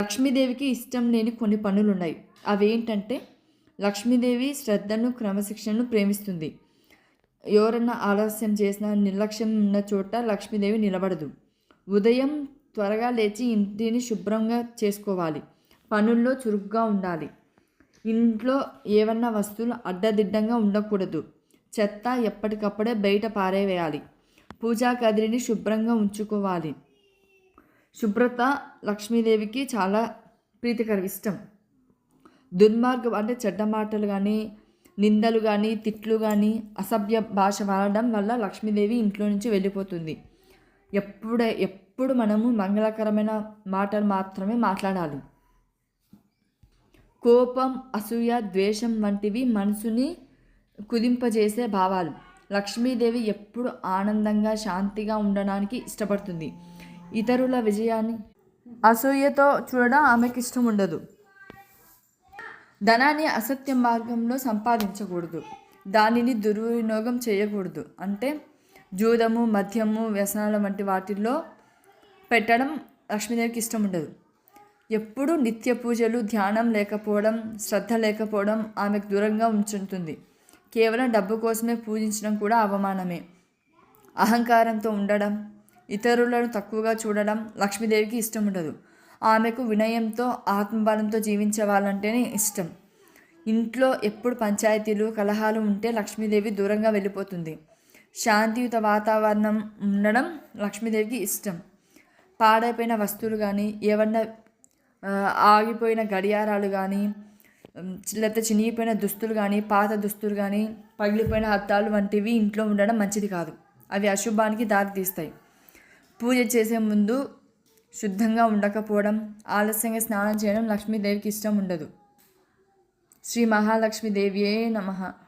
లక్ష్మీదేవికి ఇష్టం లేని కొన్ని పనులున్నాయి. అవేంటంటే, లక్ష్మీదేవి శ్రద్ధను, క్రమశిక్షణను ప్రేమిస్తుంది. ఎవరన్నా ఆలస్యం చేసినా, నిర్లక్ష్యం ఉన్న చోట లక్ష్మీదేవి నిలబడదు. ఉదయం త్వరగా లేచి ఇంటిని శుభ్రంగా చేసుకోవాలి. పనుల్లో చురుగ్గా ఉండాలి. ఇంట్లో ఏవన్నా వస్తువులు అడ్డదిడ్డంగా ఉండకూడదు. చెత్త ఎప్పటికప్పుడే బయట పారేవేయాలి. పూజా గదిని శుభ్రంగా ఉంచుకోవాలి. శుభ్రత లక్ష్మీదేవికి చాలా ఇష్టం. దుర్మార్గం అంటే చెడ్డ మాటలు కానీ, నిందలు కానీ, తిట్లు కానీ, అసభ్య భాష వాడడం వల్ల లక్ష్మీదేవి ఇంట్లో నుంచి వెళ్ళిపోతుంది. ఎప్పుడు మనము మంగళకరమైన మాటలు మాత్రమే మాట్లాడాలి. కోపం, అసూయ, ద్వేషం వంటివి మనసుని కుదింపజేసే భావాలు. లక్ష్మీదేవి ఎప్పుడు ఆనందంగా, శాంతిగా ఉండడానికి ఇష్టపడుతుంది. ఇతరుల విజయాన్ని అసూయతో చూడడం ఆమెకి ఇష్టం ఉండదు. ధనాన్ని అసత్య మార్గంలో సంపాదించకూడదు. దానిని దుర్వినియోగం చేయకూడదు. అంటే జూదము, మద్యము, వ్యసనాలు వంటి వాటిల్లో పెట్టడం లక్ష్మీదేవికి ఇష్టం ఉండదు. ఎప్పుడు నిత్య పూజలు, ధ్యానం లేకపోవడం, శ్రద్ధ లేకపోవడం ఆమెకు దూరంగా ఉంచుతుంది. కేవలం డబ్బు కోసమే పూజించడం కూడా అవమానమే. అహంకారంతో ఉండడం, ఇతరులను తక్కువగా చూడడం లక్ష్మీదేవికి ఇష్టం ఉండదు. ఆమెకు వినయంతో, ఆత్మబలంతో జీవించే వాళ్ళంటేనే ఇష్టం. ఇంట్లో ఎప్పుడు పంచాయతీలు, కలహాలు ఉంటే లక్ష్మీదేవి దూరంగా వెళ్ళిపోతుంది. శాంతియుత వాతావరణం ఉండడం లక్ష్మీదేవికి ఇష్టం. పాడైపోయిన వస్తువులు కానీ, ఏమన్నా ఆగిపోయిన గడియారాలు కానీ, లేకపోతే చినిగిపోయిన దుస్తులు కానీ, పాత దుస్తులు కానీ, పగిలిపోయిన అద్దాలు వంటివి ఇంట్లో ఉండడం మంచిది కాదు. అవి అశుభానికి దారితీస్తాయి. పూజ చేసే ముందు శుద్ధంగా ఉండకపోవడం, ఆలస్యంగా స్నానం చేయడం లక్ష్మీదేవికి ఇష్టం ఉండదు. శ్రీ మహాలక్ష్మీదేవియే నమః.